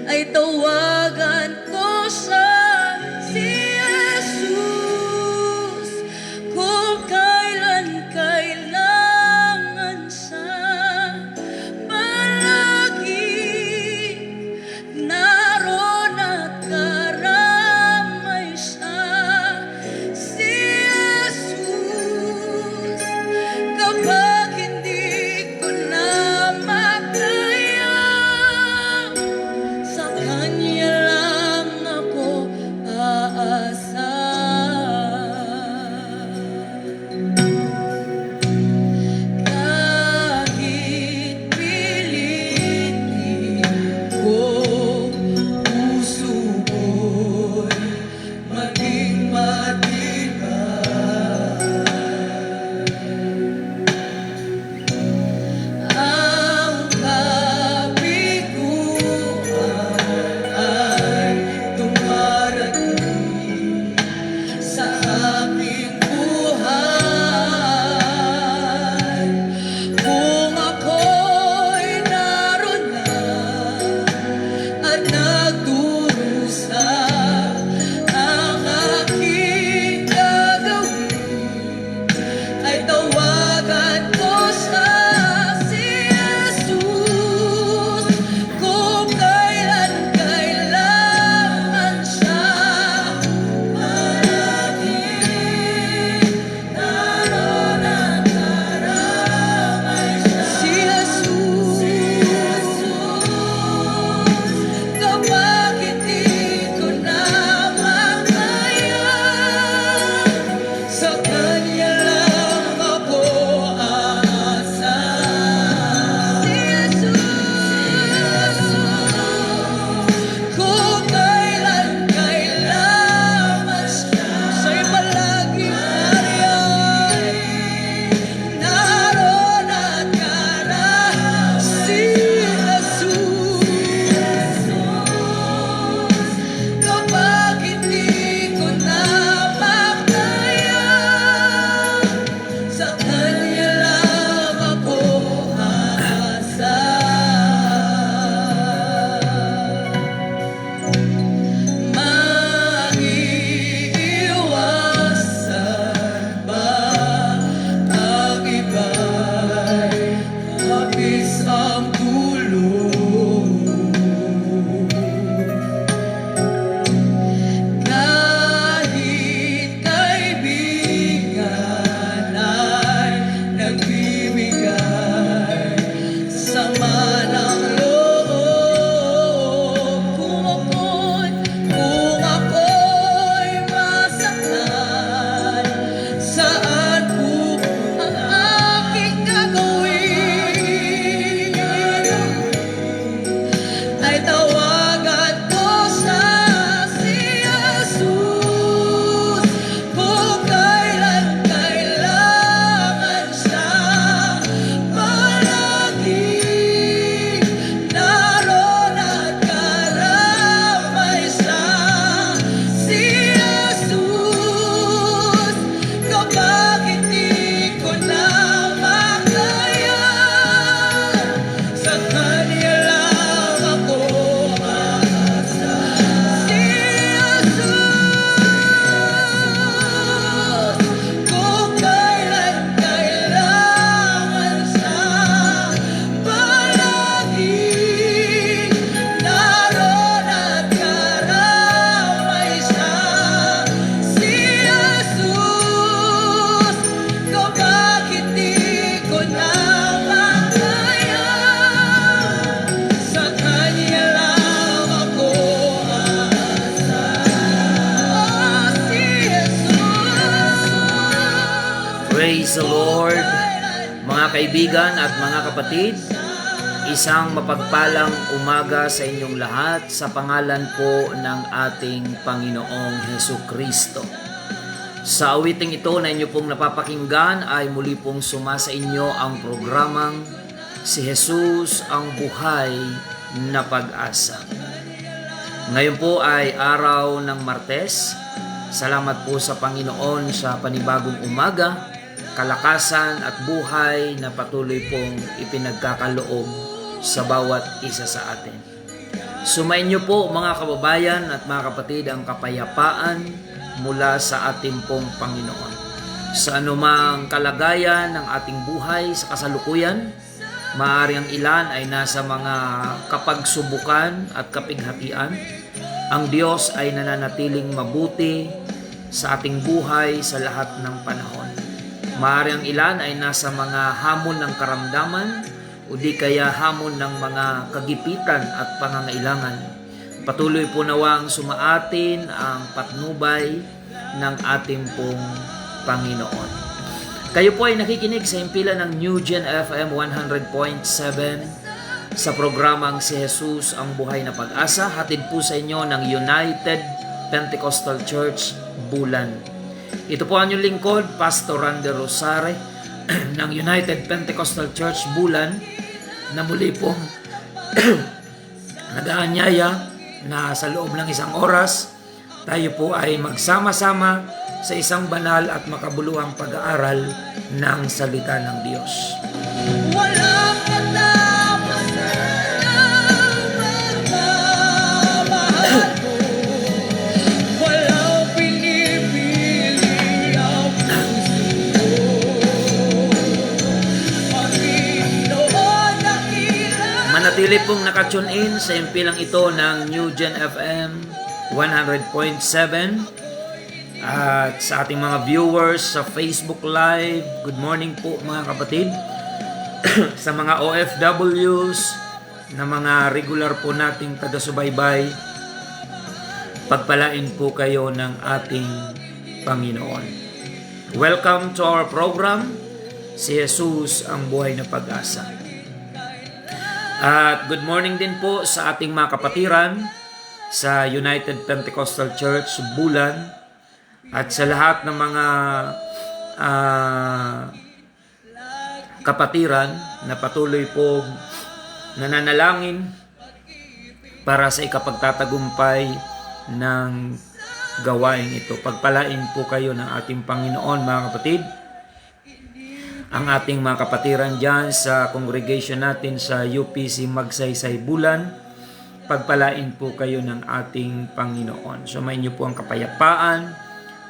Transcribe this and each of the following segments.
ay tawagan ko siya, si Jesus. Kung kailan kailangan siya, palagi naroon at karamay siya, si Jesus. Kapag hindi ko na makaya, sa Kanya lang ako aasa. Kahit pilitin ko, puso ko'y maging ang kabiguan ay dumarating sa aming buhay. Kung ako'y naroon na at nagdurusa, ang aking gagawin ay tawagan ko siya, si Jesus. Kung kailan kailangan siya, palagi naroon at karamay siya, si Jesus. Kapag hindi ko na makaya, sa Kanya lang ako aasa, si Jesus. Kung kailan kailangan siya, siya'y palaging nariyan, naroon at karamay, si Jesus. Kapag hindi ko na makaya, sa Kanya lang ako aasa. Maiiwasan ba ang iba'y kapis ang dulo? Kahit kaibigan ay nagbibigay sama ng loob. Kung ako'y masaktan, saan po ang aking gagawin? Ay tawagan ko siya, si Jesus. Kung kailan kailangan siya, palagi naroon at karamay siya, si Jesus. Kapag hindi ko na makaya, sa Kanya lang ako aasa, si Jesus. Kung kailan kailangan siya, palagi naroon at karamay siya, si Jesus. Kapag hindi ko na makaya, sa Kanya lang ako aasa, si Jesus. Praise the Lord, mga kaibigan at mga kapatid. Isang mapagpalang umaga sa inyong lahat sa pangalan po ng ating Panginoong Hesukristo. Sa awiting ito na inyo pong napapakinggan ay muli pong sumasa inyo ang programang Si Jesus ang Buhay na Pag-asa. Ngayon po ay araw ng Martes. Salamat po sa Panginoon sa panibagong umaga, kalakasan at buhay na patuloy pong ipinagkakaloob sa bawat isa sa atin. Sumainyo po mga kababayan at mga kapatid ang kapayapaan mula sa ating pong Panginoon. Sa anumang kalagayan ng ating buhay sa kasalukuyan, maaari ang ilan ay nasa mga kapagsubukan at kapighatian. Ang Diyos ay nananatiling mabuti sa ating buhay sa lahat ng panahon. Maaari ang ilan ay nasa mga hamon ng karamdaman o di kaya hamon ng mga kagipitan at pangangailangan. Patuloy po nawang sumaatin ang patnubay ng ating pong Panginoon. Kayo po ay nakikinig sa himpilan ng New Gen FM 100.7 sa programang Si Jesus ang Buhay na Pag-asa. Hatid po sa inyo ng United Pentecostal Church, Bulan. Ito po ang inyong lingkod, Pastor Randy Rosare ng United Pentecostal Church, Bulan, na muli pong nag-aanyaya na sa loob ng isang oras tayo po ay magsama-sama sa isang banal at makabuluhang pag-aaral ng salita ng Diyos. Walang katapusan ang pagmamahal mo. Walang pinipili ang puso mo. Panginoon, dakila. Manatili pong nakatune in sa impilang ito ng New Gen FM 100.7 at sa ating mga viewers sa Facebook Live. Good morning po mga kapatid. Sa mga OFWs na mga regular po nating taga-subaybay, pagpalain po kayo ng ating Panginoon. Welcome to our program, Si Jesus ang Buhay na Pag-asa. At good morning din po sa ating mga kapatiran sa United Pentecostal Church, Bulan, at sa lahat ng mga kapatiran na patuloy po nananalangin para sa ikapagtatagumpay ng gawain ito. Pagpalain po kayo ng ating Panginoon mga kapatid. Ang ating mga kapatiran dyan sa congregation natin sa UPC Magsaysay Bulan, pagpalain po kayo ng ating Panginoon. Sumayin niyo po ang kapayapaan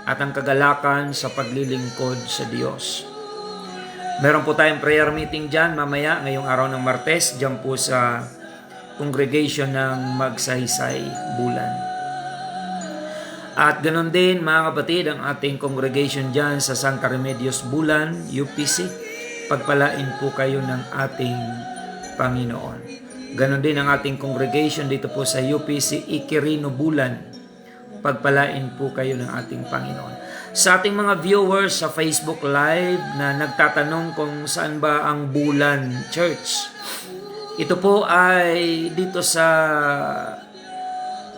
at ang kagalakan sa paglilingkod sa Diyos. Meron po tayong prayer meeting dyan mamaya ngayong araw ng Martes, dyan po sa congregation ng Magsaysay Bulan. At ganoon din mga kapatid, ang ating congregation dyan sa Santa Remedios Bulan, UPC, pagpalain po kayo ng ating Panginoon. Ganon din ang ating congregation dito po sa UPC Iquirino Bulan. Pagpalain po kayo ng ating Panginoon. Sa ating mga viewers sa Facebook Live na nagtatanong kung saan ba ang Bulan Church, ito po ay dito sa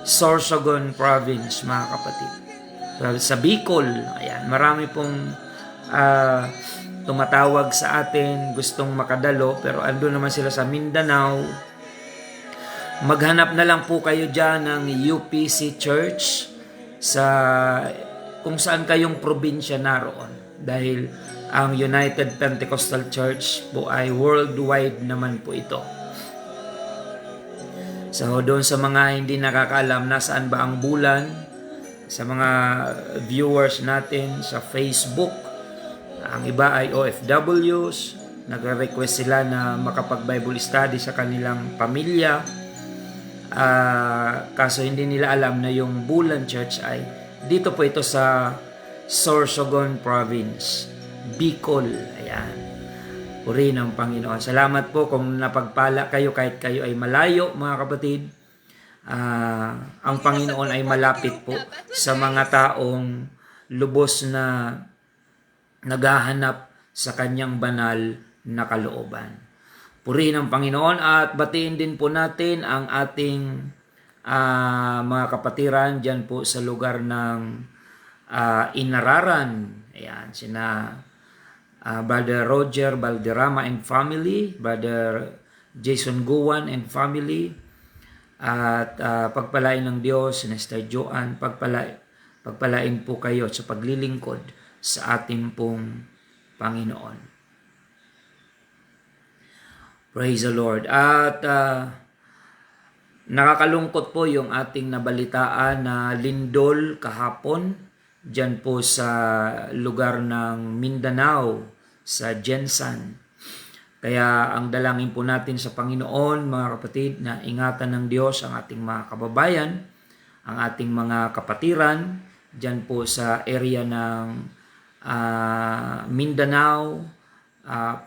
Sorsogon Province mga kapatid. Sa Bicol, ayan, marami pong tumatawag sa atin, gustong makadalo, pero ando naman sila sa Mindanao. Maghanap na lang po kayo dyan ng UPC Church sa kung saan kayong probinsya naroon. Dahil ang United Pentecostal Church po ay worldwide naman po ito. So doon sa mga hindi nakakaalam nasaan ba ang Bulan, sa mga viewers natin sa Facebook, ang iba ay OFWs, nagre-request sila na makapag-Bible study sa kanilang pamilya. Kaso hindi nila alam na yung Bulan Church ay dito po ito sa Sorsogon Province, Bicol. Ayan. Puri ng Panginoon. Salamat po kung napagpala kayo kahit kayo ay malayo mga kapatid. Ang Panginoon ay malapit po sa mga taong lubos na naghahanap sa kanyang banal na kalooban. Puri ng Panginoon at batiin din po natin ang ating mga kapatiran dyan po sa lugar ng Inararan. Ayan, sina Brother Roger Valderrama and family, Brother Jason Guwan and family, at pagpalain ng Diyos, Sister Joanne, pagpalain po kayo sa paglilingkod sa ating pong Panginoon. Praise the Lord. At Nakakalungkot po yung ating nabalitaan na lindol kahapon dyan po sa lugar ng Mindanao, sa Jensan. Kaya ang dalangin po natin sa Panginoon, mga kapatid, na ingatan ng Diyos ang ating mga kababayan, ang ating mga kapatiran, dyan po sa area ng Mindanao,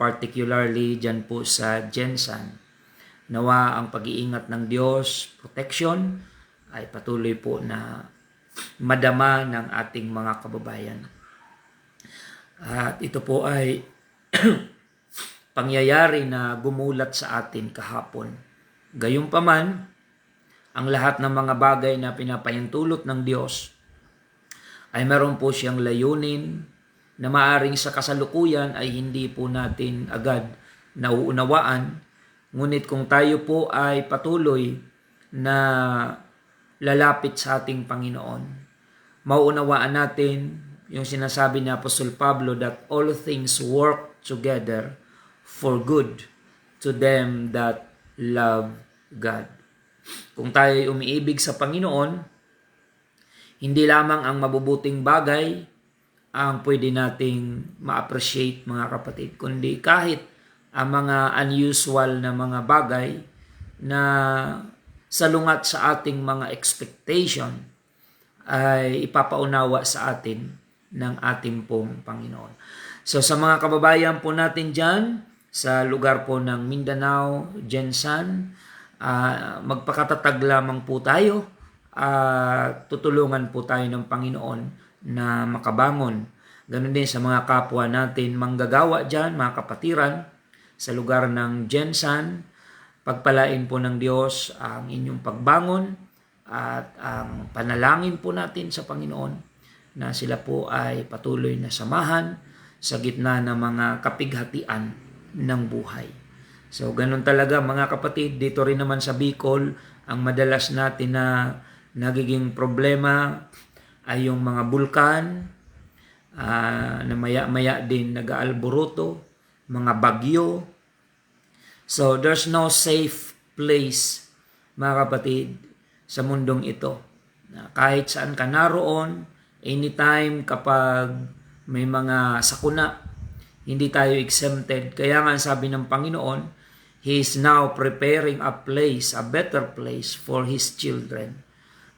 particularly dyan po sa Jensan. Nawa ang pag-iingat ng Diyos, protection, ay patuloy po na madama ng ating mga kababayan. At ito po ay pangyayari na gumulat sa atin kahapon. Gayunpaman, ang lahat ng mga bagay na pinapahintulot ng Diyos ay meron po siyang layunin na maaring sa kasalukuyan ay hindi po natin agad nauunawaan. Ngunit kung tayo po ay patuloy na lalapit sa ating Panginoon, mauunawaan natin yung sinasabi ni Apostol Pablo that all things work together for good to them that love God. Kung tayo ay umiibig sa Panginoon, hindi lamang ang mabubuting bagay ang pwede nating ma-appreciate, mga kapatid, kundi kahit ang mga unusual na mga bagay na salungat sa ating mga expectation ay ipapaunawa sa atin ng ating pong Panginoon. So sa mga kababayan po natin dyan, sa lugar po ng Mindanao, Jensan, magpakatatag lamang po tayo at tutulungan po tayo ng Panginoon na makabangon. Ganun din sa mga kapwa natin manggagawa dyan, mga kapatiran, sa lugar ng Jensan. Pagpalain po ng Diyos ang inyong pagbangon at ang panalangin po natin sa Panginoon na sila po ay patuloy na samahan sa gitna ng mga kapighatian ng buhay. So ganun talaga, mga kapatid, dito rin naman sa Bicol, ang madalas natin na nagiging problema ay yung mga bulkan na maya-maya din nag-aalboruto, mga bagyo. So there's no safe place, mga kapatid, sa mundong ito. Kahit saan ka naroon, anytime kapag may mga sakuna, hindi tayo exempted. Kaya nga sabi ng Panginoon, He is now preparing a place, a better place for His children.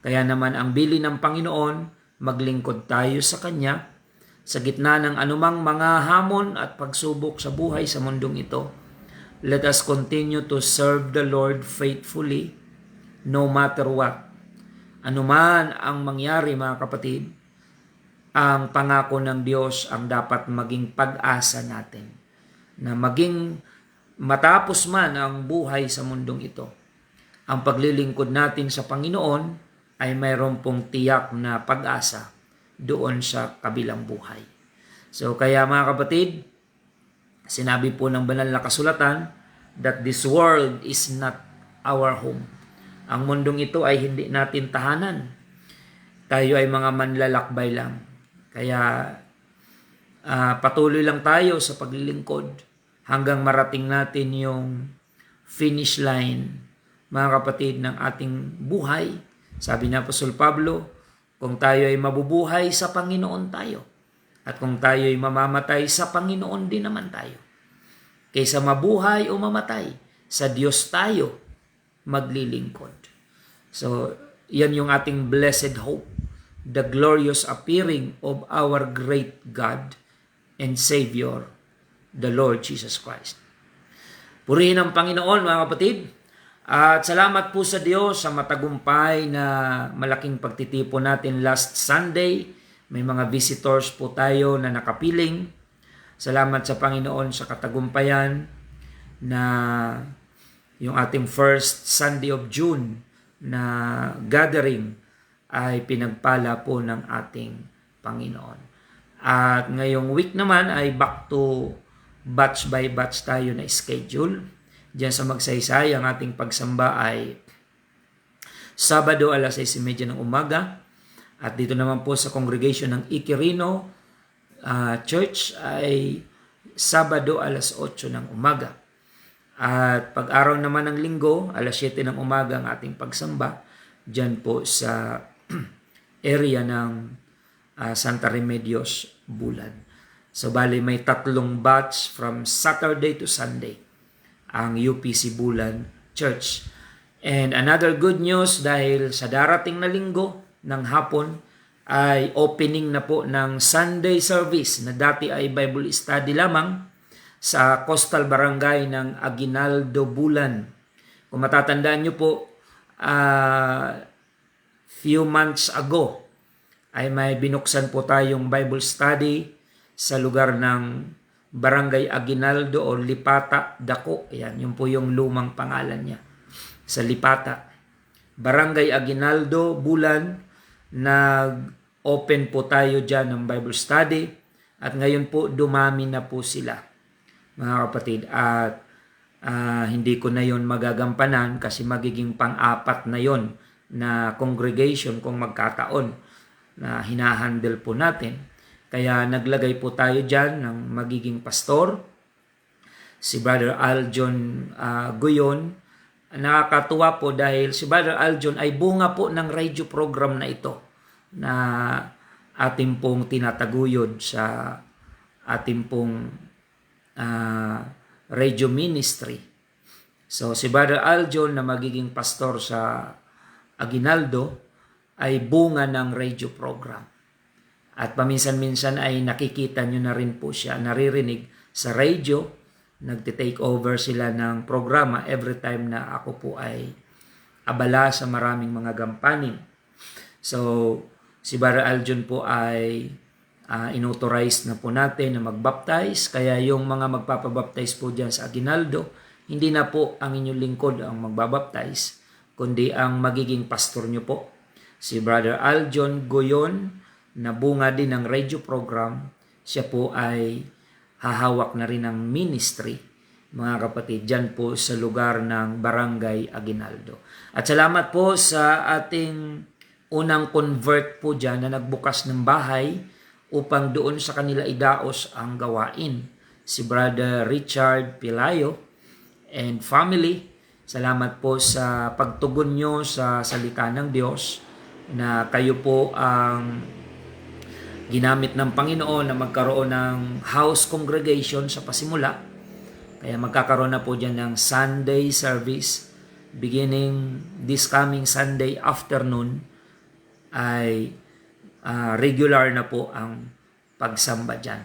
Kaya naman ang bili ng Panginoon, maglingkod tayo sa Kanya sa gitna ng anumang mga hamon at pagsubok sa buhay sa mundong ito. Let us continue to serve the Lord faithfully no matter what. Anuman ang mangyari, mga kapatid, ang pangako ng Diyos ang dapat maging pag-asa natin. Na maging matapos man ang buhay sa mundong ito, ang paglilingkod natin sa Panginoon ay mayroon pong tiyak na pag-asa doon sa kabilang buhay. So kaya, mga kapatid, sinabi po ng banal na kasulatan that this world is not our home. Ang mundong ito ay hindi natin tahanan. Tayo ay mga manlalakbay lang. Kaya patuloy lang tayo sa paglilingkod hanggang marating natin yung finish line, mga kapatid, ng ating buhay. Sabi ni Apostol Pablo, kung tayo ay mabubuhay sa Panginoon tayo. At kung tayo ay mamamatay sa Panginoon din naman tayo. Kaysa mabuhay o mamatay, sa Diyos tayo maglilingkod. So, yan yung ating blessed hope. The glorious appearing of our great God and Savior, the Lord Jesus Christ. Purihin ang Panginoon, mga kapatid. At salamat po sa Diyos sa matagumpay na malaking pagtitipon natin last Sunday. May mga visitors po tayo na nakapiling. Salamat sa Panginoon sa katagumpayan na yung ating first Sunday of June na gathering ay pinagpala po ng ating Panginoon. At ngayong week naman ay back to batch by batch tayo na schedule. Diyan sa Magsaysay, ang ating pagsamba ay Sabado alas 6:30 ng umaga. At dito naman po sa congregation ng Iquirino Church ay Sabado alas 8 ng umaga. At pag-araw naman ng linggo, alas 7 ng umaga ang ating pagsamba dyan po sa area ng Santa Remedios, Bulan. So bali may 3 batch from Saturday to Sunday ang UPC Bulan Church. And another good news, dahil sa darating na linggo ng hapon ay opening na po ng Sunday service na dati ay Bible study lamang sa Coastal Barangay ng Aguinaldo, Bulan. Kung matatandaan nyo po, few months ago ay may binuksan po tayong Bible study sa lugar ng Barangay Aguinaldo o Lipata, Dako. Ayan, yun po yung lumang pangalan niya. Sa Lipata. Barangay Aguinaldo, Bulan, nag-open po tayo dyan ng Bible study at ngayon po dumami na po sila, mga kapatid. At hindi ko na yon magagampanan kasi magiging pang-apat na yon na congregation kung magkataon na hinahandle po natin. Kaya naglagay po tayo dyan ng magiging pastor, si Brother Aljon Guyon. Nakakatuwa po dahil si Brother Aljon ay bunga po ng radio program na ito na ating pong tinataguyod sa ating pong radio ministry. So si Brother Aljon na magiging pastor sa Aguinaldo ay bunga ng radio program. At paminsan-minsan ay nakikita nyo na rin po siya, naririnig sa radio. Nagte-take over sila ng programa every time na ako po ay abala sa maraming mga gampanin. So, si Brother Aljon po ay inauthorize na po natin na magbaptize. Kaya yung mga magpapabaptize po dyan sa Aguinaldo, hindi na po ang inyong lingkod ang magbabaptize, kundi ang magiging pastor nyo po. Si Brother Aljon Guyon, na bunga din ng radio program, siya po ay hahawak na rin ng ministry, mga kapatid, dyan po sa lugar ng Barangay Aguinaldo. At salamat po sa ating unang convert po dyan na nagbukas ng bahay upang doon sa kanila idaos ang gawain. Si Brother Richard Pilayo and family, salamat po sa pagtugon nyo sa salita ng Diyos na kayo po ang ginamit ng Panginoon na magkaroon ng house congregation sa pasimula. Kaya magkakaroon na po dyan ng Sunday service beginning this coming Sunday afternoon ay regular na po ang pagsamba dyan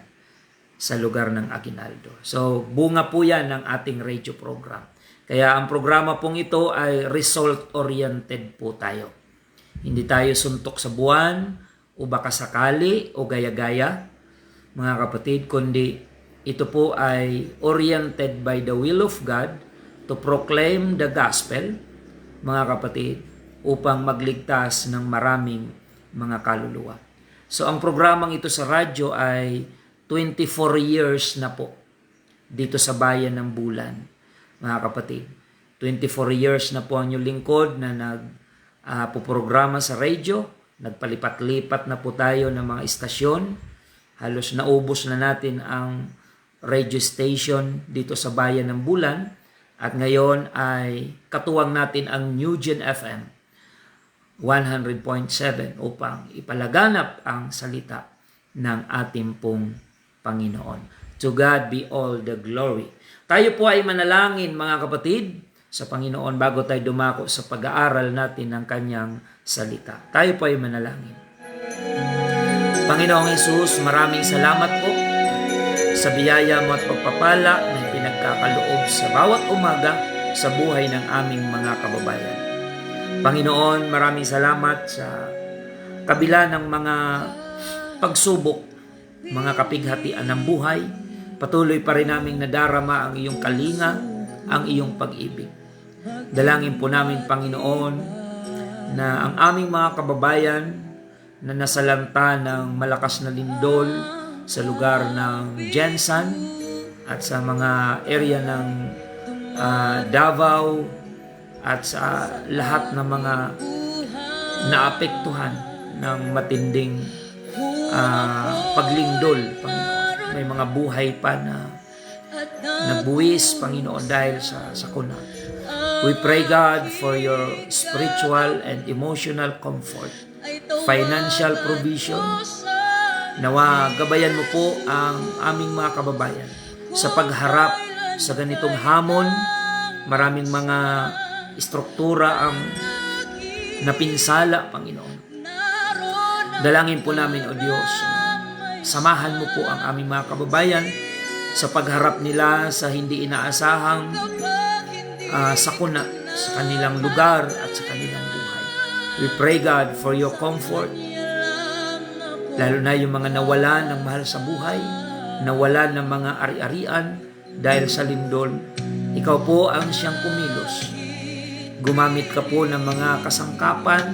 sa lugar ng Aguinaldo. So bunga po yan ng ating radio program. Kaya ang programa pong ito ay result-oriented po tayo. Hindi tayo suntok sa buwan o baka sakali o gaya-gaya, mga kapatid, kundi ito po ay oriented by the will of God to proclaim the gospel, mga kapatid, upang magligtas ng maraming mga kaluluwa. So ang programang ito sa radyo ay 24 years na po dito sa bayan ng Bulan, mga kapatid. 24 years na po ang inyong lingkod na nagpuprograma sa radio. Nagpalipat-lipat na po tayo ng mga istasyon. Halos naubos na natin ang radio station dito sa bayan ng Bulan. At ngayon ay katuwang natin ang Newgen FM 100.7 upang ipalaganap ang salita ng ating pong Panginoon. To God be all the glory. Tayo po ay manalangin, mga kapatid, sa Panginoon bago tayo dumako sa pag-aaral natin ng kanyang salita. Tayo po ay manalangin. Panginoong Hesus, maraming salamat po sa biyaya mo at pagpapala na pinagkakaloob sa bawat umaga sa buhay ng aming mga kababayan. Panginoon, maraming salamat sa kabila ng mga pagsubok, mga kapighatian ng buhay. Patuloy pa rin naming nadarama ang iyong kalinga, ang iyong pag-ibig. Dalangin po namin, Panginoon, na ang aming mga kababayan na nasalanta ng malakas na lindol sa lugar ng Jensan at sa mga area ng Davao at sa lahat ng mga naapektuhan ng matinding paglindol, Panginoon. May mga buhay pa na nabuwis, Panginoon, dahil sa sakuna. We pray, God, for your spiritual and emotional comfort, financial provision. Nawa, gabayan mo po ang aming mga kababayan sa pagharap sa ganitong hamon. Maraming mga istruktura ang napinsala, Panginoon. Dalangin po namin, O Diyos, samahan mo po ang aming mga kababayan sa pagharap nila sa hindi inaasahang sakuna sa kanilang lugar at sa kanilang buhay. We pray, God, for your comfort, lalo na yung mga nawalan ng mahal sa buhay, nawalan ng mga ari-arian dahil sa lindol. Ikaw po ang siyang kumilos. Gumamit ka po ng mga kasangkapan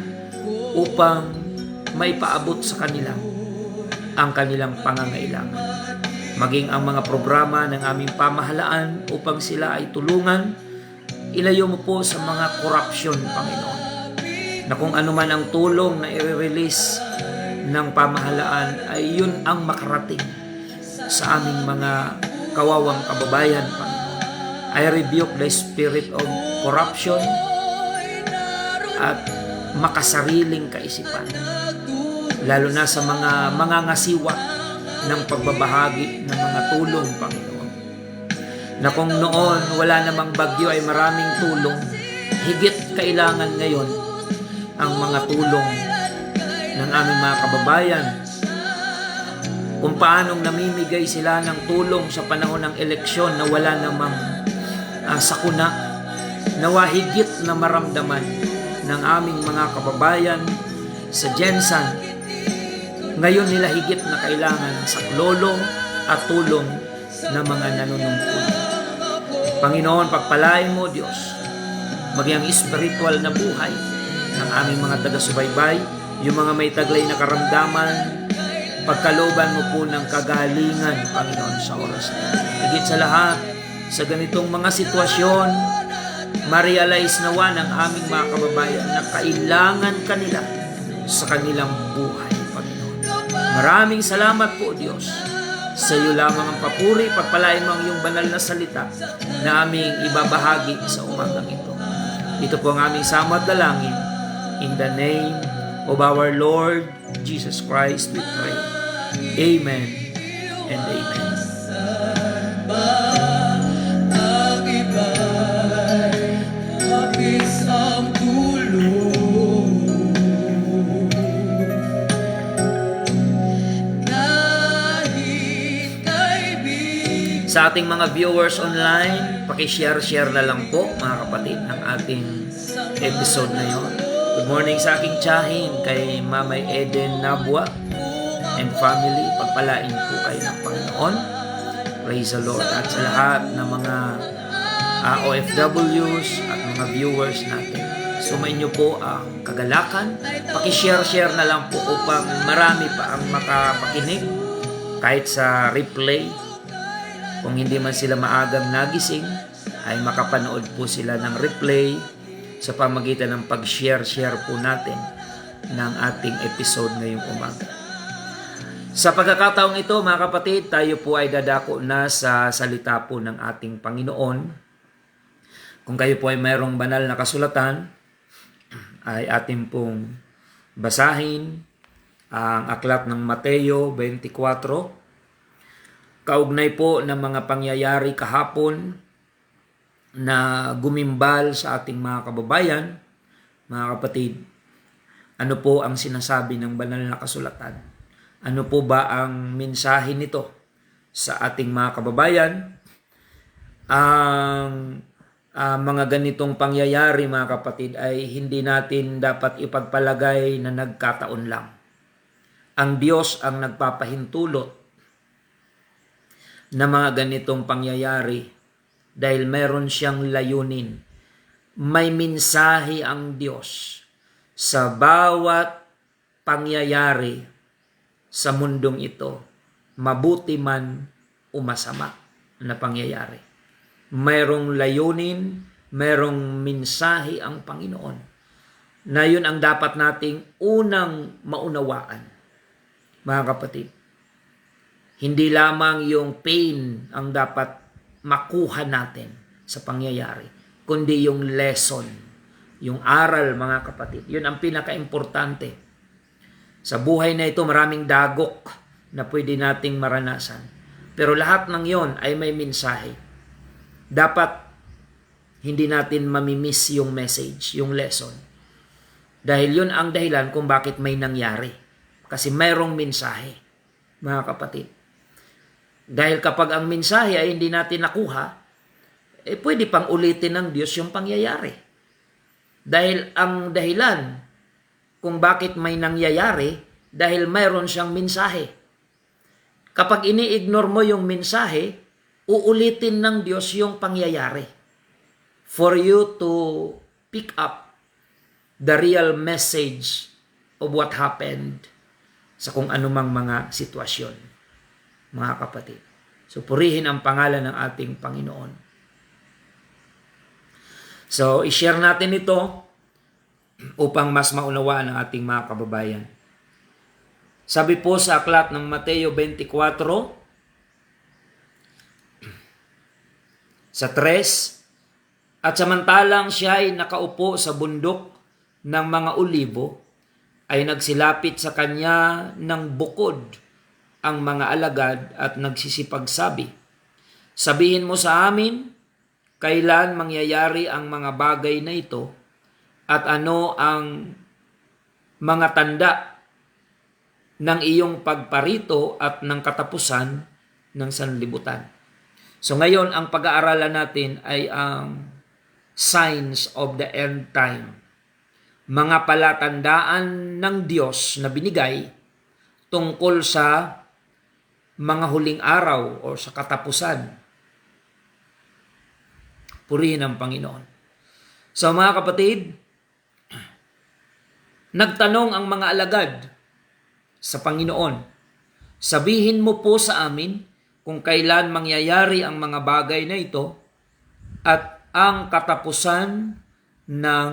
upang maipaabot sa kanila ang kanilang pangangailangan. Maging ang mga programa ng aming pamahalaan upang sila ay tulungan, ilayo mo po sa mga corruption, Panginoon. Na kung anuman ang tulong na i-release ng pamahalaan ay yun ang makarating sa aming mga kawawang kababayan, Panginoon. I rebuke the spirit of corruption at makasariling kaisipan, lalo na sa mga ngasiwa ng pagbabahagi ng mga tulong, Panginoon. Na kung noon wala namang bagyo ay maraming tulong, higit kailangan ngayon ang mga tulong ng aming mga kababayan. Kung paanong namimigay sila ng tulong sa panahon ng eleksyon na wala namang sakuna, nawa higit na maramdaman ng aming mga kababayan sa Jensan. Ngayon nila higit na kailangan ng saklolo at tulong ng mga nanunungkulan. Panginoon, pagpalain mo, Diyos, maging ang spiritual na buhay ng aming mga taga-subaybay, yung mga may taglay na karamdaman, pagkalooban mo po ng kagalingan, Panginoon, sa oras na ito. Higit sa lahat, sa ganitong mga sitwasyon, ma-realize nawa ng aming mga kababayan na kailangan kanila sa kanilang buhay, Panginoon. Maraming salamat po, Diyos. Sa iyo lamang ang papuri, pagpalain mo ang iyong banal na salita na aming ibabahagi sa umagang ito. Ito po ang aming samad dalangin. In the name of our Lord Jesus Christ, we pray. Amen and amen. Sa ating mga viewers online, paki-share na lang po, mga kapatid, ng ating episode na yon. Good morning sa aking tiyahin kay Mamay Eden Nabwa and family. Pagpalain po kayo ng Panginoon. Praise the Lord. At sa lahat ng mga OFWs at mga viewers natin, sumainyo po ang kagalakan. Paki-share na lang po upang marami pa ang makapakinig kahit sa replay. Kung hindi man sila maagang nagising, ay makapanood po sila ng replay sa pamagitan ng pag-share po natin ng ating episode ngayong umaga. Sa pagkakataong ito, mga kapatid, tayo po ay dadako na sa salita po ng ating Panginoon. Kung kayo po ay mayroong banal na kasulatan, ay ating pong basahin ang aklat ng Mateo 24, kaugnay po ng mga pangyayari kahapon na gumimbal sa ating mga kababayan. Mga kapatid, ano po ang sinasabi ng banal na kasulatan? Ano po ba ang mensahe nito sa ating mga kababayan? Ang mga ganitong pangyayari, mga kapatid, ay hindi natin dapat ipagpalagay na nagkataon lang. Ang Diyos ang nagpapahintulot na mga ganitong pangyayari dahil meron siyang layunin. May mensahe ang Diyos sa bawat pangyayari sa mundong ito, mabuti man o masama na pangyayari. Mayroong layunin, mayroong mensahe ang Panginoon na yun ang dapat nating unang maunawaan, mga kapatid. Hindi lamang yung pain ang dapat makuha natin sa pangyayari, kundi yung lesson, yung aral, mga kapatid. Yun ang pinaka-importante. Sa buhay na ito, maraming dagok na pwede nating maranasan. Pero lahat ng yon ay may mensahe. Dapat hindi natin mamimiss yung message, yung lesson. Dahil yun ang dahilan kung bakit may nangyari. Kasi mayroong mensahe, mga kapatid. Dahil kapag ang mensahe ay hindi natin nakuha, pwede pang ulitin ng Diyos yung pangyayari. Dahil ang dahilan kung bakit may nangyayari, dahil mayroon siyang mensahe. Kapag ini-ignore mo yung mensahe, uulitin ng Diyos yung pangyayari for you to pick up the real message of what happened sa kung anumang mga sitwasyon, mga kapatid. So, purihin ang pangalan ng ating Panginoon. So, i-share natin ito upang mas maunawaan ang ating mga kababayan. Sabi po sa aklat ng Mateo 24, sa 3, at samantalang siya ay nakaupo sa bundok ng mga olibo, ay nagsilapit sa kanya ng bukod ang mga alagad at nagsisipagsabi, sabihin mo sa amin, kailan mangyayari ang mga bagay na ito at ano ang mga tanda ng iyong pagparito at ng katapusan ng sanlibutan. So ngayon, ang pag-aaralan natin ay ang signs of the end time. Mga palatandaan ng Diyos na binigay tungkol sa mga huling araw o sa katapusan. Purihin ang Panginoon. So mga kapatid, nagtanong ang mga alagad sa Panginoon, sabihin mo po sa amin kung kailan mangyayari ang mga bagay na ito at ang katapusan ng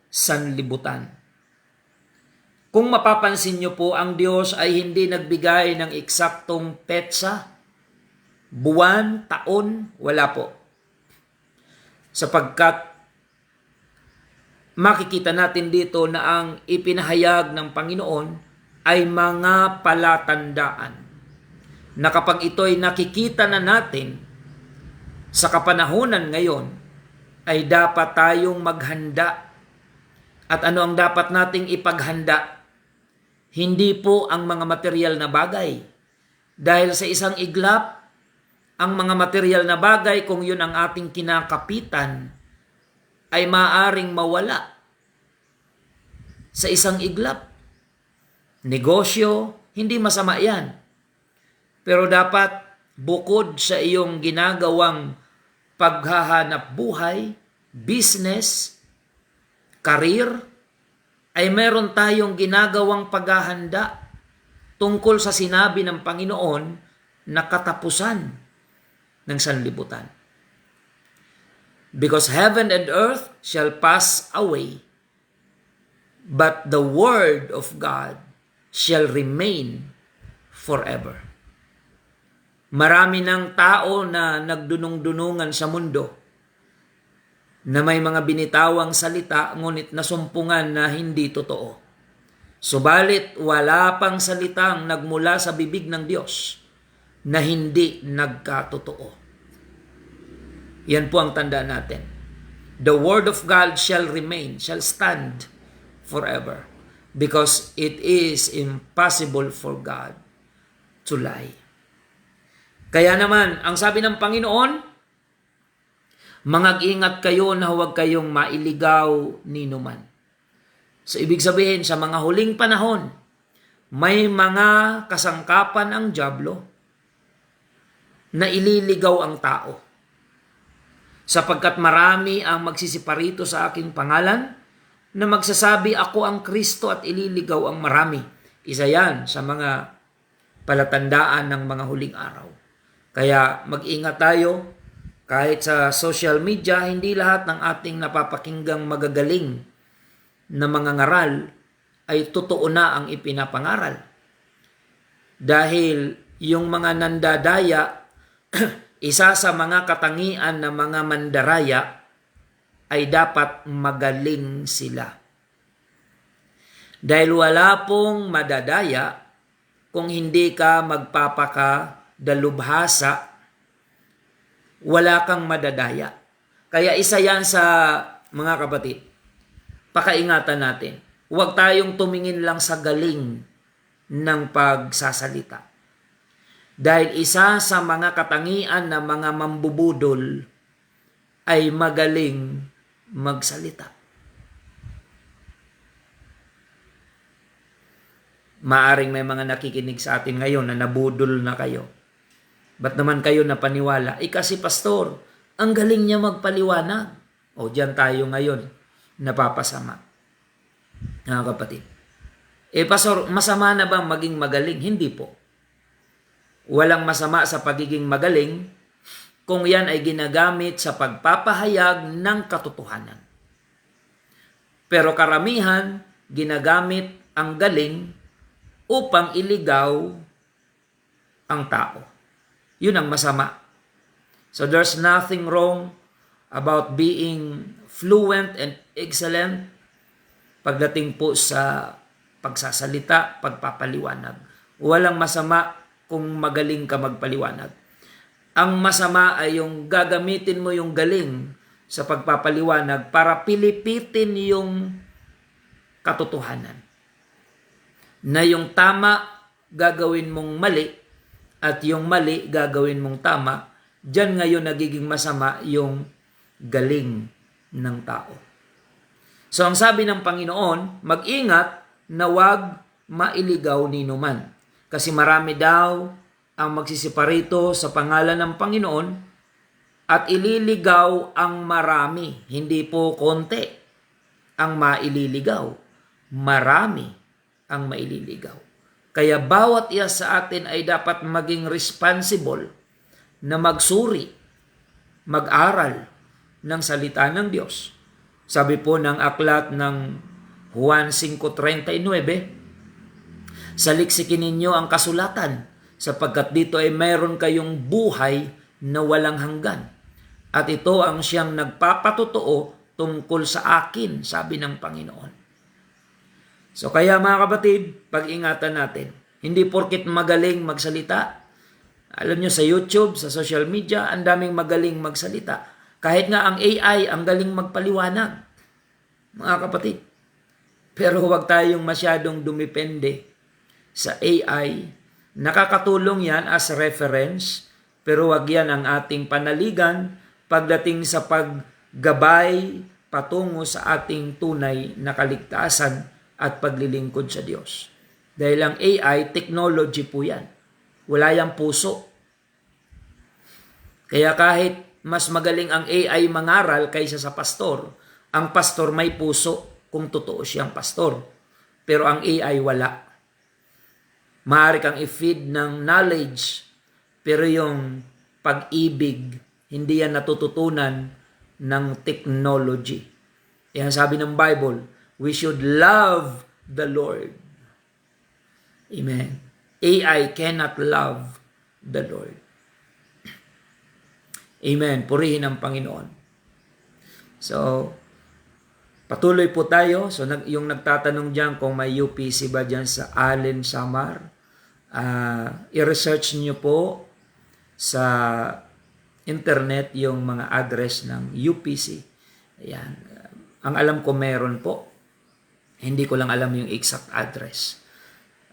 sanlibutan. Kung mapapansin niyo po, ang Diyos ay hindi nagbigay ng eksaktong petsa, buwan, taon, wala po. Sapagkat makikita natin dito na ang ipinahayag ng Panginoon ay mga palatandaan na kapag ito'y nakikita na natin sa kapanahunan ngayon, ay dapat tayong maghanda. At ano ang dapat nating ipaghanda? Hindi po ang mga material na bagay. Dahil sa isang iglap, ang mga material na bagay, kung yun ang ating kinakapitan, ay maaaring mawala sa isang iglap. Negosyo, hindi masama yan. Pero dapat bukod sa iyong ginagawang paghahanap buhay, business, career, ay meron tayong ginagawang paghahanda tungkol sa sinabi ng Panginoon na katapusan ng sanlibutan. Because heaven and earth shall pass away, but the word of God shall remain forever. Marami ng tao na nagdunong-dunungan sa mundo na may mga binitawang salita ngunit nasumpungan na hindi totoo. Subalit wala pang salitang nagmula sa bibig ng Diyos na hindi nagkatotoo. Yan po ang tanda natin. The word of God shall remain, shall stand forever, because it is impossible for God to lie. Kaya naman, ang sabi ng Panginoon, mangag-ingat kayo na huwag kayong mailigaw ni numan. So, ibig sabihin, sa mga huling panahon, may mga kasangkapan ang dyablo na ililigaw ang tao. Sapagkat marami ang magsisiparito sa aking pangalan na magsasabi, ako ang Kristo, at ililigaw ang marami. Isa yan sa mga palatandaan ng mga huling araw. Kaya mag-ingat tayo. Kahit sa social media, hindi lahat ng ating napapakinggang magagaling na mga ngaral ay totoo na ang ipinapangaral. Dahil yung mga nandadaya Isa sa mga katangian ng mga mandaraya ay dapat magaling sila. Dahil wala pong madadaya kung hindi ka magpapakadalubhasa, wala kang madadaya. Kaya isa yan sa mga kapatid, pakaingatan natin. Huwag tayong tumingin lang sa galing ng pagsasalita. Dahil isa sa mga katangian ng mga mambubudol ay magaling magsalita. Maaring may mga nakikinig sa atin ngayon na nabudol na kayo. Ba't naman kayo napaniwala? Kasi pastor, ang galing niya magpaliwanag. O diyan tayo ngayon, napapasama. Mga kapatid. Pastor, masama na bang maging magaling? Hindi po. Walang masama sa pagiging magaling kung yan ay ginagamit sa pagpapahayag ng katotohanan. Pero karamihan, ginagamit ang galing upang iligaw ang tao. Yun ang masama. So there's nothing wrong about being fluent and excellent pagdating po sa pagsasalita, pagpapaliwanag. Walang masama kung magaling ka magpaliwanag. Ang masama ay yung gagamitin mo yung galing sa pagpapaliwanag para pilipitin yung katotohanan. Na yung tama gagawin mong mali at yung mali gagawin mong tama, diyan ngayon nagiging masama yung galing ng tao. So ang sabi ng Panginoon, mag-ingat na wag mailigaw ni numan. Kasi marami daw ang magsisiparito sa pangalan ng Panginoon at ililigaw ang marami. Hindi po konti ang maililigaw. Marami ang maililigaw. Kaya bawat isa sa atin ay dapat maging responsible na magsuri, mag-aral ng salita ng Diyos. Sabi po ng aklat ng Juan 5:39, saliksikin ninyo ang kasulatan sapagkat dito ay mayroon kayong buhay na walang hanggan. At ito ang siyang nagpapatotoo tungkol sa akin, sabi ng Panginoon. So kaya mga kapatid, pag-ingatan natin. Hindi porkit magaling magsalita. Alam nyo sa YouTube, sa social media, ang daming magaling magsalita. Kahit nga ang AI, ang galing magpaliwanag. Mga kapatid. Pero huwag tayong masyadong dumipende sa AI. Nakakatulong yan as reference, pero huwag yan ang ating panaligan pagdating sa paggabay patungo sa ating tunay na kaligtasan at paglilingkod sa Diyos. Dahil ang AI, technology po yan. Wala yang puso. Kaya kahit mas magaling ang AI mangaral kaysa sa pastor, ang pastor may puso kung totoo siyang pastor. Pero ang AI wala. Maaari kang i-feed ng knowledge, pero yung pag-ibig, hindi yan natututunan ng technology. Yan sabi ng Bible, we should love the Lord. Amen. AI cannot love the Lord. Amen. Purihin ang Panginoon. So, patuloy po tayo. So, yung nagtatanong dyan kung may UPC ba dyan sa Allen, Samar, i-research nyo po sa internet yung mga address ng UPC. Ayan. Ang alam ko meron po. Hindi ko lang alam yung exact address.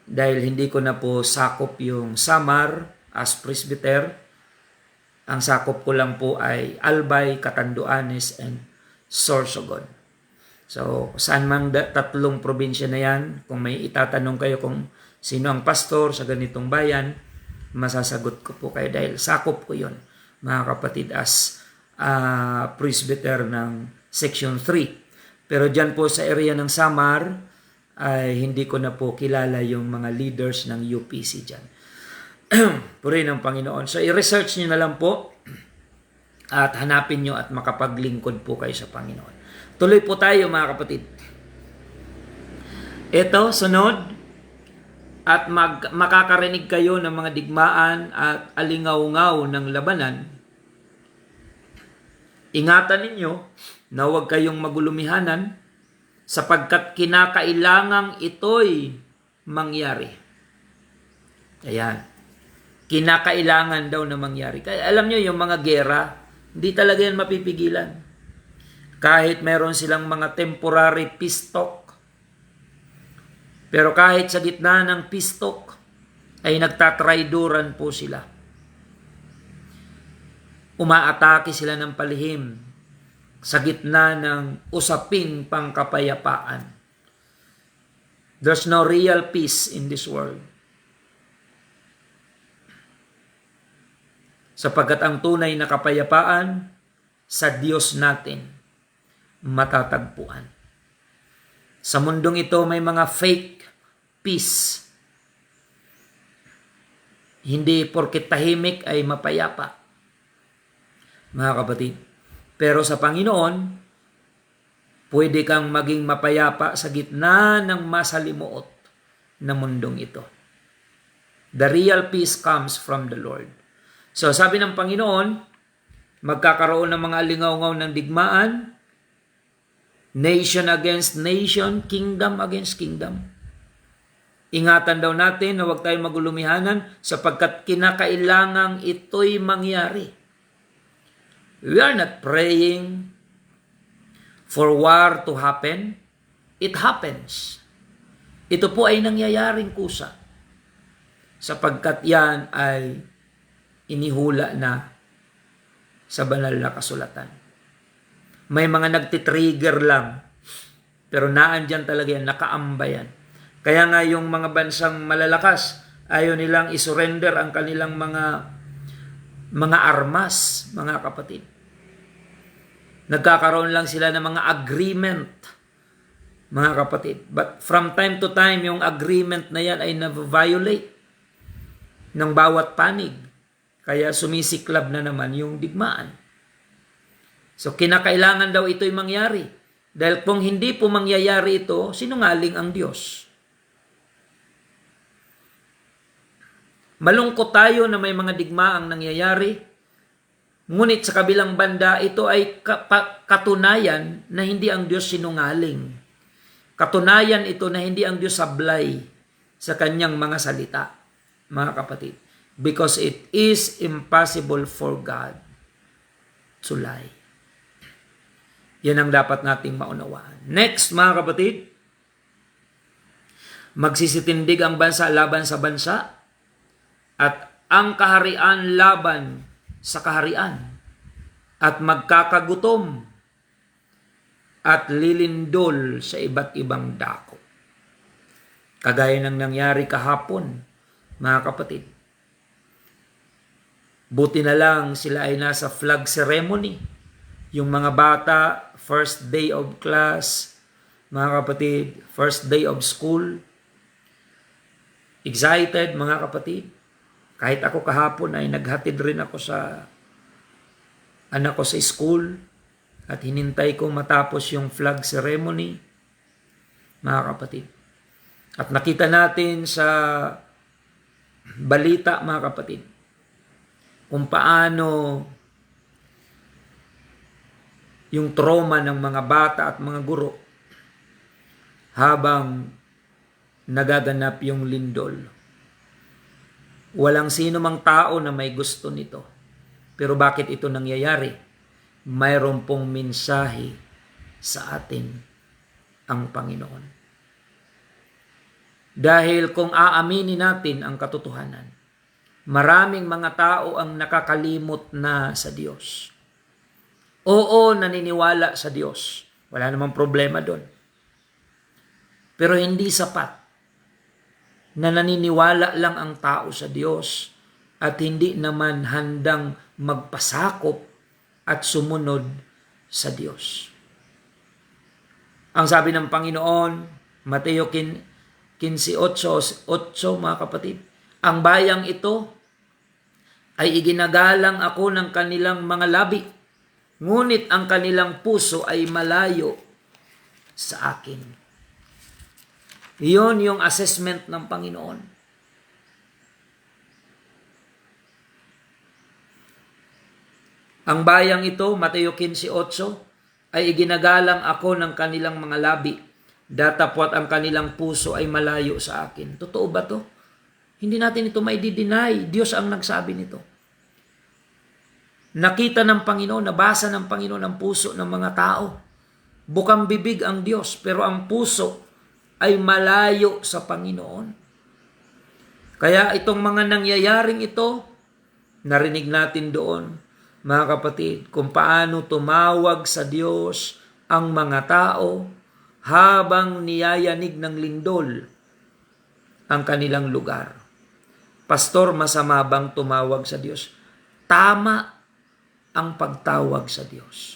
Dahil hindi ko na po sakop yung Samar as presbyter. Ang sakop ko lang po ay Albay, Catanduanes, and Sorsogon. So, saan man tatlong probinsya na yan, kung may itatanong kayo kung sino ang pastor sa ganitong bayan, masasagot ko po kayo dahil sakop ko yun, mga kapatid, as presbyter ng Section 3. Pero dyan po sa area ng Samar, ay hindi ko na po kilala yung mga leaders ng UPC dyan. Purihin ang Panginoon. So, i-research nyo na lang po at hanapin nyo at makapaglingkod po kayo sa Panginoon. Tuloy po tayo mga kapatid. Ito, sunod, at makakarinig kayo ng mga digmaan at alingaw-ngaw ng labanan, ingatan ninyo na huwag kayong magulumihanan sapagkat kinakailangang ito'y mangyari. Ayan. Kinakailangan daw na mangyari. Kaya alam nyo, yung mga gera, hindi talaga yan mapipigilan. Kahit meron silang mga temporary peace talk, pero kahit sa gitna ng peace talk, ay nagtatrayduran po sila. Umaatake sila ng palihim sa gitna ng usaping pangkapayapaan. There's no real peace in this world. Sapagkat ang tunay na kapayapaan sa Diyos natin matatagpuan. Sa mundong ito may mga fake peace. Hindi porket tahimik ay mapayapa, mga kapatid. Pero sa Panginoon, pwede kang maging mapayapa sa gitna ng masalimuot na mundong ito. The real peace comes from the Lord. So sabi ng Panginoon, magkakaroon ng mga alingaw-ngaw ng digmaan, nation against nation, kingdom against kingdom. Ingatan daw natin na huwag tayong magulumihanan sapagkat kinakailangang ito'y mangyari. We are not praying for war to happen. It happens. Ito po ay nangyayaring kusa sapagkat yan ay inihula na sa banal na kasulatan. May mga nagtitrigger lang, pero naandyan talaga yan, nakaambayan. Kaya nga yung mga bansang malalakas, ayaw nilang isurrender ang kanilang mga armas, mga kapatid. Nagkakaroon lang sila ng mga agreement, mga kapatid. But from time to time, yung agreement na yan ay na-violate ng bawat panig. Kaya sumisiklab na naman yung digmaan. So kinakailangan daw ito'y mangyari. Dahil kung hindi po mangyayari ito, sinungaling ang Diyos. Malungkot tayo na may mga digmaang nangyayari. Ngunit sa kabilang banda, ito ay katunayan na hindi ang Diyos sinungaling. Katunayan ito na hindi ang Diyos sablay sa kanyang mga salita, mga kapatid. Because it is impossible for God to lie. Yan ang dapat nating maunawaan. Next, mga kapatid, magsisitindig ang bansa laban sa bansa at ang kaharian laban sa kaharian at magkakagutom at lilindol sa iba't ibang dako. Kagaya ng nangyari kahapon, mga kapatid. Buti na lang sila ay nasa flag ceremony. Yung mga bata, first day of class, mga kapatid, first day of school. Excited, mga kapatid. Kahit ako kahapon ay naghatid rin ako sa anak ko sa school at hinintay kong matapos yung flag ceremony, mga kapatid. At nakita natin sa balita, mga kapatid, kung paano yung trauma ng mga bata at mga guro habang nagaganap yung lindol. Walang sino mang tao na may gusto nito. Pero bakit ito nangyayari? Mayroon pong mensahe sa atin ang Panginoon. Dahil kung aaminin natin ang katotohanan, maraming mga tao ang nakakalimot na sa Diyos. Oo, naniniwala sa Diyos. Wala namang problema doon. Pero hindi sapat na naniniwala lang ang tao sa Diyos at hindi naman handang magpasakop at sumunod sa Diyos. Ang sabi ng Panginoon, Mateo 15:8, mga kapatid, ang bayang ito ay iginagalang ako ng kanilang mga labi, ngunit ang kanilang puso ay malayo sa akin. Iyon yung assessment ng Panginoon. Ang bayang ito, Mateo 15:8, ay iginagalang ako ng kanilang mga labi, datapwat ang kanilang puso ay malayo sa akin. Totoo ba to? Hindi natin ito maidi-deny. Diyos ang nagsabi nito. Nakita ng Panginoon, nabasa ng Panginoon ang puso ng mga tao. Bukang bibig ang Diyos, pero ang puso ay malayo sa Panginoon. Kaya itong mga nangyayaring ito, narinig natin doon, mga kapatid, kung paano tumawag sa Diyos ang mga tao habang niyayanig ng lindol ang kanilang lugar. Pastor, masama bang tumawag sa Diyos? Tama ang pagtawag sa Diyos.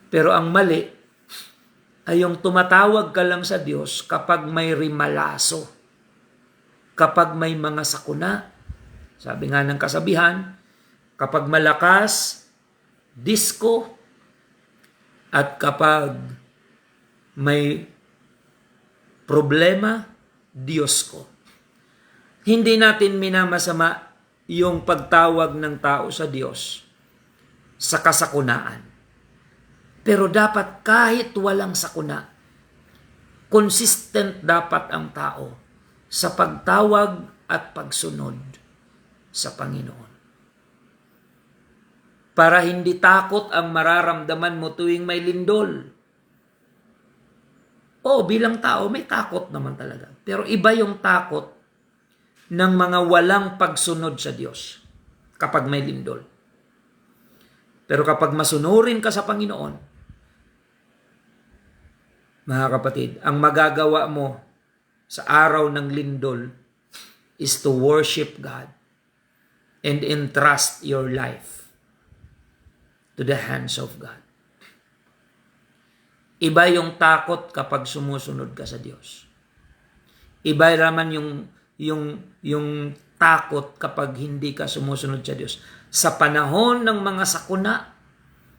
Pero ang mali ay yung tumatawag ka lang sa Diyos kapag may rimalaso, kapag may mga sakuna. Sabi nga ng kasabihan, kapag malakas, disco, at kapag may problema, Diyos ko. Hindi natin minamasama yung pagtawag ng tao sa Diyos sa kasakunaan. Pero dapat kahit walang sakuna, consistent dapat ang tao sa pagtawag at pagsunod sa Panginoon. Para hindi takot ang mararamdaman mo tuwing may lindol. Bilang tao, may takot naman talaga. Pero iba yung takot ng mga walang pagsunod sa Diyos kapag may lindol. Pero kapag masunurin ka sa Panginoon, mga kapatid, ang magagawa mo sa araw ng lindol is to worship God and entrust your life to the hands of God. Iba yung takot kapag sumusunod ka sa Diyos. Iba naman yung takot kapag hindi ka sumusunod sa Diyos. Sa panahon ng mga sakuna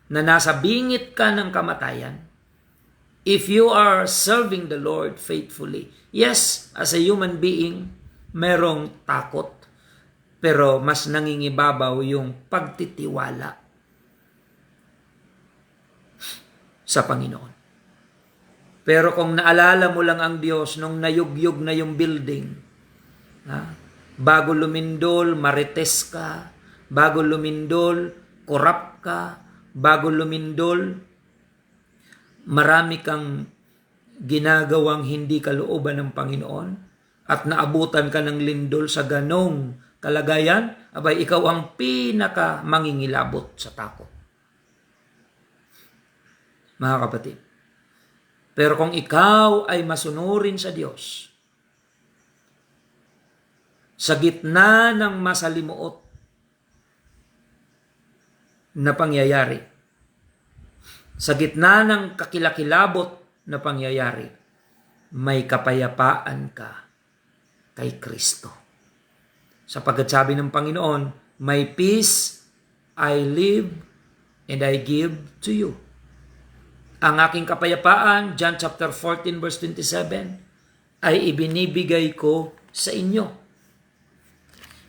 na nasa bingit ka ng kamatayan, if you are serving the Lord faithfully, yes, as a human being, merong takot. Pero mas nangingibabaw yung pagtitiwala sa Panginoon. Pero kung naalala mo lang ang Diyos nung nayugyug na yung building, bago lumindol, marites ka, bago lumindol, korap ka, bago lumindol, marami kang ginagawang hindi kalooban ng Panginoon at naabutan ka ng lindol sa ganong kalagayan, abay ikaw ang pinaka mangingilabot sa takot. Mga kapatid, pero kung ikaw ay masunurin sa Diyos, sa gitna ng masalimuot na pangyayari, sa gitna ng kakilakilabot na pangyayari, may kapayapaan ka kay Kristo. Sapagkat sabi ng Panginoon, my peace I live and I give to you. Ang aking kapayapaan, John chapter 14 verse 27, ay ibinibigay ko sa inyo.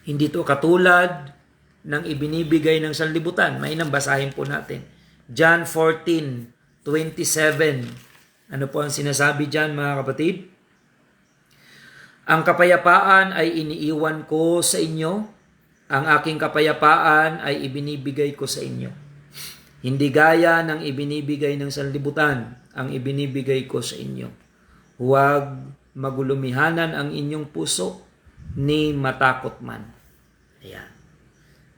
Hindi to katulad ng ibinibigay ng sanlibutan. Mainam, basahin po natin. John 14:27. Ano po ang sinasabi dyan, mga kapatid? Ang kapayapaan ay iniiwan ko sa inyo. Ang aking kapayapaan ay ibinibigay ko sa inyo. Hindi gaya ng ibinibigay ng sanlibutan ang ibinibigay ko sa inyo. Huwag magulumihanan ang inyong puso ni matakot man. Ayan.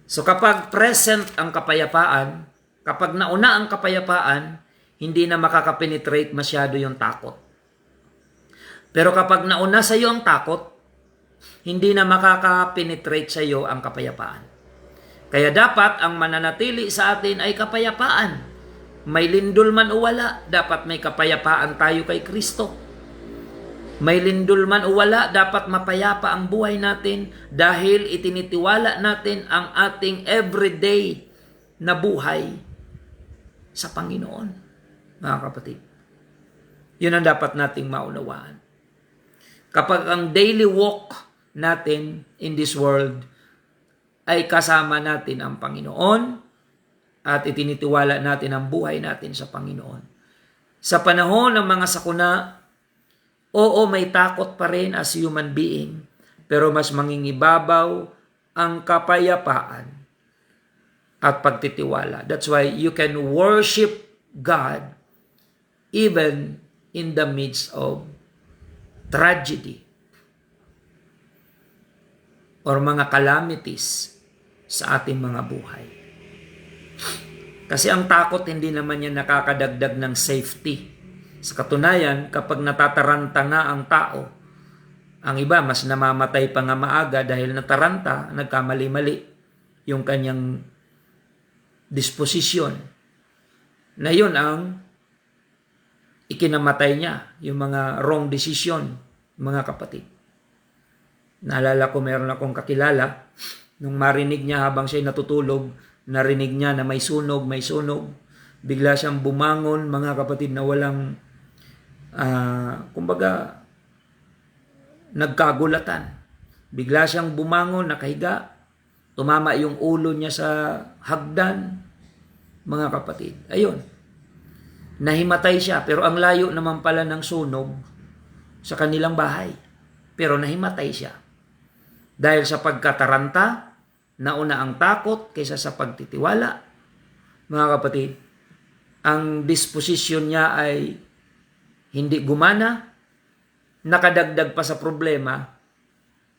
So kapag present ang kapayapaan, kapag nauna ang kapayapaan, hindi na makakapenetrate masyado yung takot. Pero kapag nauna sa iyo ang takot, hindi na makakapenetrate sa iyo ang kapayapaan. Kaya dapat ang mananatili sa atin ay kapayapaan. May lindol man o wala, dapat may kapayapaan tayo kay Kristo. May lindol man o wala, dapat mapayapa ang buhay natin dahil itinitiwala natin ang ating everyday na buhay sa Panginoon. Mga kapatid, yun ang dapat nating maunawaan. Kapag ang daily walk natin in this world ay kasama natin ang Panginoon at itinitiwala natin ang buhay natin sa Panginoon. Sa panahon ng mga sakuna, oo, may takot pa rin as human being, pero mas mangingibabaw ang kapayapaan at pagtitiwala. That's why you can worship God even in the midst of tragedy or mga calamities sa ating mga buhay. Kasi ang takot hindi naman yan nakakadagdag ng safety. Sa katunayan, kapag natataranta nga ang tao, ang iba mas namamatay pa nga maaga dahil nataranta, nagkamali-mali yung kanyang disposisyon. Na yun ang ikinamatay niya, yung mga wrong decision, mga kapatid. Naalala ko, meron akong kakilala, nung marinig niya habang siya'y natutulog, narinig niya na may sunog, bigla siyang bumangon, mga kapatid, na walang, kumbaga, nagkagulatan. Bigla siyang bumangon, nakahiga, tumama yung ulo niya sa hagdan, mga kapatid. Ayun, nahimatay siya, pero ang layo naman pala ng sunog sa kanilang bahay. Pero nahimatay siya. Dahil sa pagkataranta, nauna ang takot kaysa sa pagtitiwala. Mga kapatid, ang disposisyon niya ay hindi gumana, nakadagdag pa sa problema,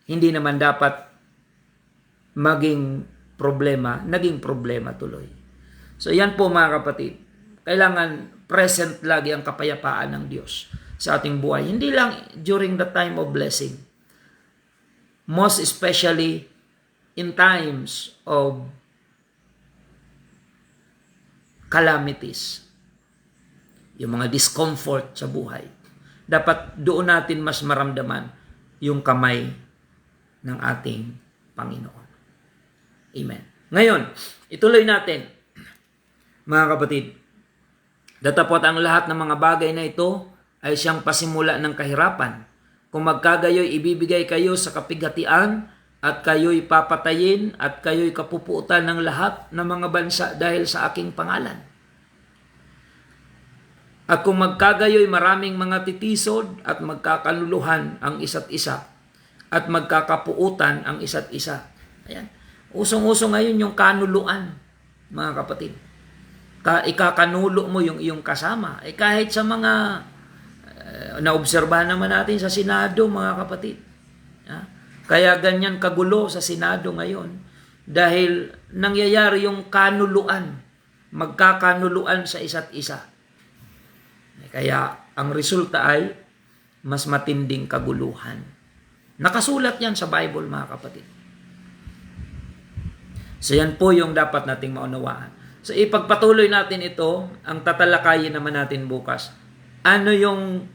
hindi naman dapat maging problema, naging problema tuloy. So yan po mga kapatid, kailangan present lagi ang kapayapaan ng Diyos sa ating buhay. Hindi lang during the time of blessing. Most especially in times of calamities. Yung mga discomfort sa buhay. Dapat doon natin mas maramdaman yung kamay ng ating Panginoon. Amen. Ngayon, ituloy natin, mga kapatid. Datapot ang lahat ng mga bagay na ito ay siyang pasimula ng kahirapan. Kung magkagayoy ibibigay kayo sa kapighatian at kayo'y papatayin at kayo'y kapupuutan ng lahat ng mga bansa dahil sa aking pangalan. At kung magkagayoy maraming mga titisod at magkakaluluhan ang isa't isa at magkakapuutan ang isa't isa. Ayan. Usong-uso ngayon yung kanuluan, mga kapatid. Ikakanulo mo yung iyong kasama. Kahit sa mga naobserbahan naman natin sa Senado, mga kapatid. Kaya ganyan kagulo sa Senado ngayon dahil nangyayari yung kanuluan, magkakanuluan sa isa't isa. Kaya ang resulta ay mas matinding kaguluhan. Nakasulat yan sa Bible, mga kapatid. So yan po yung dapat nating maunawaan. So ipagpatuloy natin ito, ang tatalakayin naman natin bukas. Ano yung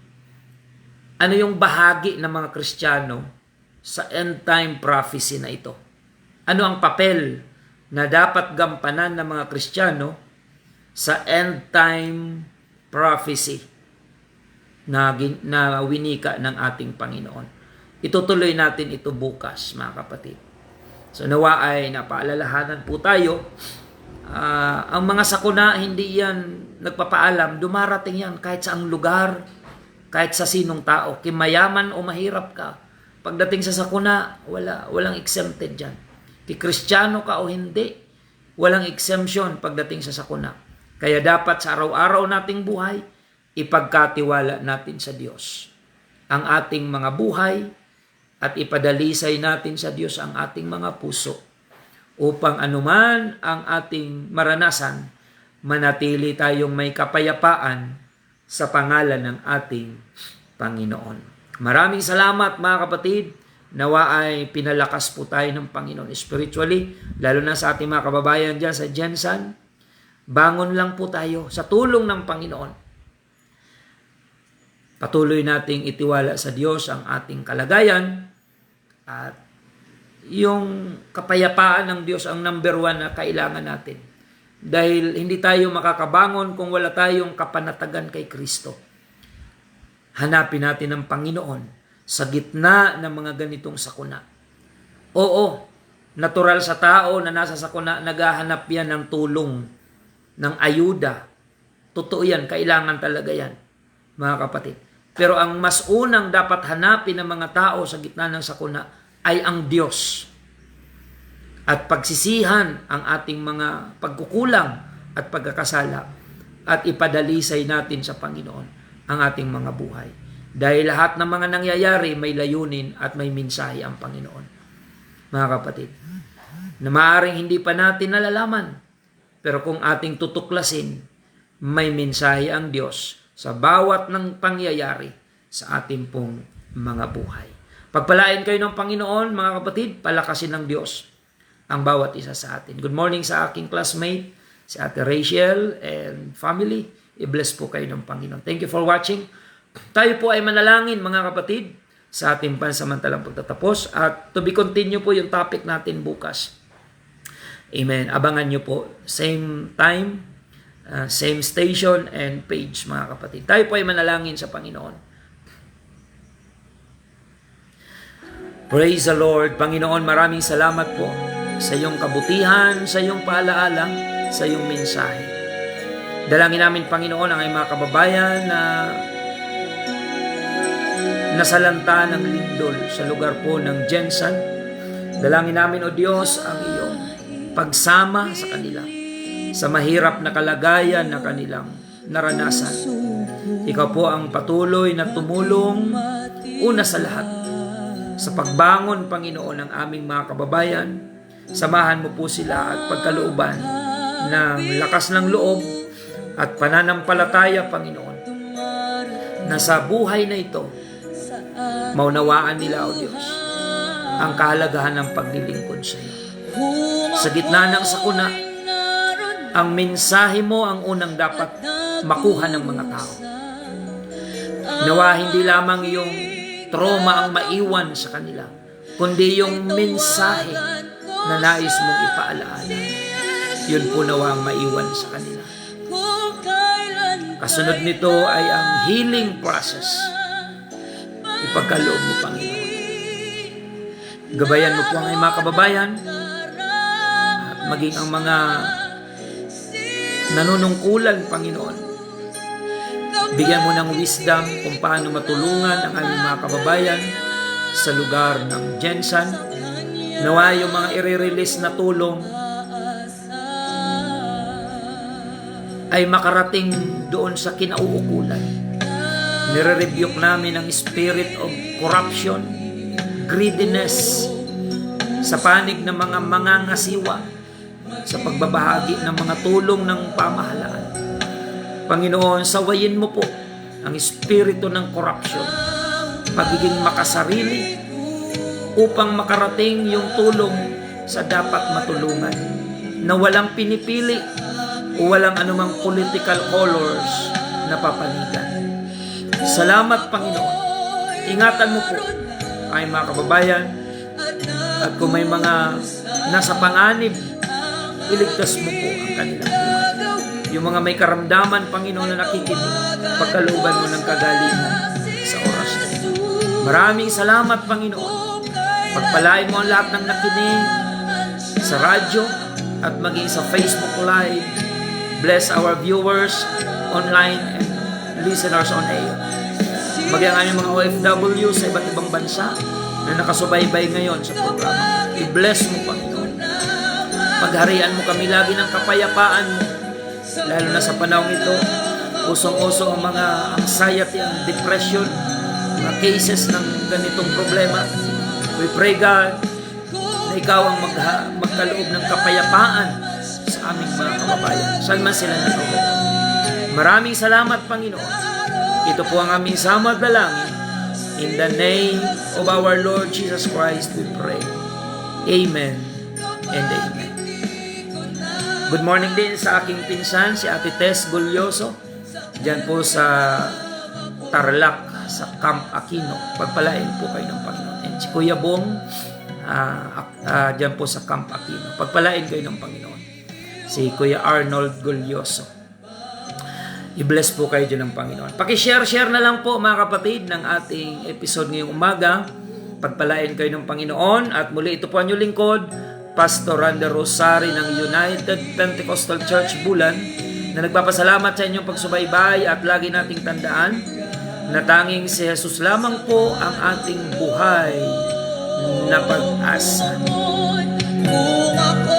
bahagi ng mga Kristiyano sa end time prophecy na ito? Ano ang papel na dapat gampanan ng mga Kristiyano sa end time prophecy na winika ng ating Panginoon? Itutuloy natin ito bukas, mga kapatid. So nawa ay napaalalahanan po tayo. Ang mga sakuna, hindi yan nagpapaalam. Dumarating yan kahit sa ang lugar, kahit sa sinong tao. Kimayaman o mahirap ka. Pagdating sa sakuna, walang exempted dyan. Kristyano ka o hindi, walang exemption pagdating sa sakuna. Kaya dapat sa araw-araw nating buhay, ipagkatiwala natin sa Diyos ang ating mga buhay at ipadalisay natin sa Diyos ang ating mga puso upang anuman ang ating maranasan, manatili tayong may kapayapaan sa pangalan ng ating Panginoon. Maraming salamat, mga kapatid. Nawa ay pinalakas po tayo ng Panginoon spiritually, lalo na sa ating mga kababayan dyan sa Jensan. Bangon lang po tayo sa tulong ng Panginoon. Patuloy nating itiwala sa Diyos ang ating kalagayan at yung kapayapaan ng Diyos ang number one na kailangan natin. Dahil hindi tayo makakabangon kung wala tayong kapanatagan kay Kristo. Hanapin natin ang Panginoon sa gitna ng mga ganitong sakuna. Oo, Natural sa tao na nasa sakuna, naghahanap yan ng tulong, ng ayuda. Totoo yan, kailangan talaga yan, mga kapatid. Pero ang mas unang dapat hanapin ng mga tao sa gitna ng sakuna ay ang Diyos. At pagsisihan ang ating mga pagkukulang at pagkakasala at ipadalisay natin sa Panginoon ang ating mga buhay. Dahil lahat ng mga nangyayari may layunin at may mensahe ang Panginoon. Mga kapatid, na maaaring hindi pa natin nalalaman, pero kung ating tutuklasin, may mensahe ang Diyos sa bawat ng pangyayari sa ating pong mga buhay. Pagpalain kayo ng Panginoon, mga kapatid, palakasin ng Diyos ang bawat isa sa atin. Good morning sa aking classmate, si Ate Rachel and family. I-bless po kayo ng Panginoon. Thank you for watching. Tayo po ay manalangin, mga kapatid, sa ating pansamantalang pagtatapos. At to be continue po yung topic natin bukas. Amen. Abangan nyo po. Same time, same station and page, mga kapatid. Tayo po ay manalangin sa Panginoon. Praise the Lord. Panginoon, maraming salamat po sa iyong kabutihan, sa iyong paalaala, sa iyong mensahe. Dalangin namin, Panginoon, ang mga kababayan na nasalanta ng lindol sa lugar po ng Jensan. Dalangin namin, O Diyos, ang iyong pagsama sa kanila sa mahirap na kalagayan na kanilang naranasan. Ikaw po ang patuloy na tumulong una sa lahat sa pagbangon, Panginoon, ng aming mga kababayan. Samahan mo po sila at pagkalooban ng lakas ng loob at pananampalataya, Panginoon, na sa buhay na ito, maunawaan nila, O Diyos, ang kahalagahan ng paglilingkod sa iyo. Sa gitna ng sakuna, ang mensahe mo ang unang dapat makuha ng mga tao. Nawa hindi lamang yung trauma ang maiwan sa kanila, kundi yung mensahe na nais mong ipaalaala. Yun po nawa ang maiwan sa kanila. Kasunod nito ay ang healing process. Ipagkaloob mo, Panginoon. Gabayan mo po ang mga kababayan at maging ang mga nanunungkulan, Panginoon. Bigyan mo ng wisdom kung paano matulungan ang aming mga kababayan sa lugar ng Jensan. Nawa yung mga i-release na tulong ay makarating doon sa kinauukulan. Nire-rebuke namin ang spirit of corruption, greediness, sa panig ng mga mangangasiwa, sa pagbabahagi ng mga tulong ng pamahalaan. Panginoon, sawayin mo po ang espiritu ng corruption, pagiging makasarili, upang makarating yung tulong sa dapat matulungan, na walang pinipili o walang anumang political colors na papalitan. Salamat, Panginoon. Ingatan mo po ay mga kababayan, at kung may mga nasa panganib, iligtas mo po ang kanilang buhay. Yung mga may karamdaman, Panginoon, na nakikinig, pagkalooban mo ng kagalingan sa oras na ito. Maraming salamat, Panginoon. Pagpalain mo ang lahat ng nakinig sa radyo at maging sa Facebook Live. Bless our viewers online and listeners on air. Maging ang aming mga OFW sa iba't ibang bansa na nakasubaybay ngayon sa programa. I-bless mo, Panginoon. Pagharian mo kami lagi ng kapayapaan mo, lalo na sa panahon ito. Usong-usong ang mga anxiety and depression, mga cases ng ganitong problema. We pray, God, na ikaw ang magkaloob ng kapayapaan sa aming mga kababayan, saan man sila nakaupo. Maraming salamat, Panginoon. Ito po ang aming samad na langin. In the name of our Lord Jesus Christ, we pray. Amen and amen. Good morning din sa aking pinsan, si Ate Tess Gulyoso, dyan po sa Tarlac, sa Camp Aquino. Pagpalain po kayo ng Panginoon. And si Kuya Bong, dyan po sa Camp Aquino. Pagpalain kayo ng Panginoon. Si Kuya Arnold Gulyoso. I-bless po kayo dyan ng Panginoon. Paki-share na lang po, mga kapatid, ng ating episode ngayong umaga. Pagpalain kayo ng Panginoon. At muli, ito po ang inyong lingkod, Pastor Randy Rosari ng United Pentecostal Church Bulan, na nagpapasalamat sa inyong pagsubaybay at lagi nating tandaan na tanging si Jesus lamang po ang ating buhay na pag-asa. Kung ako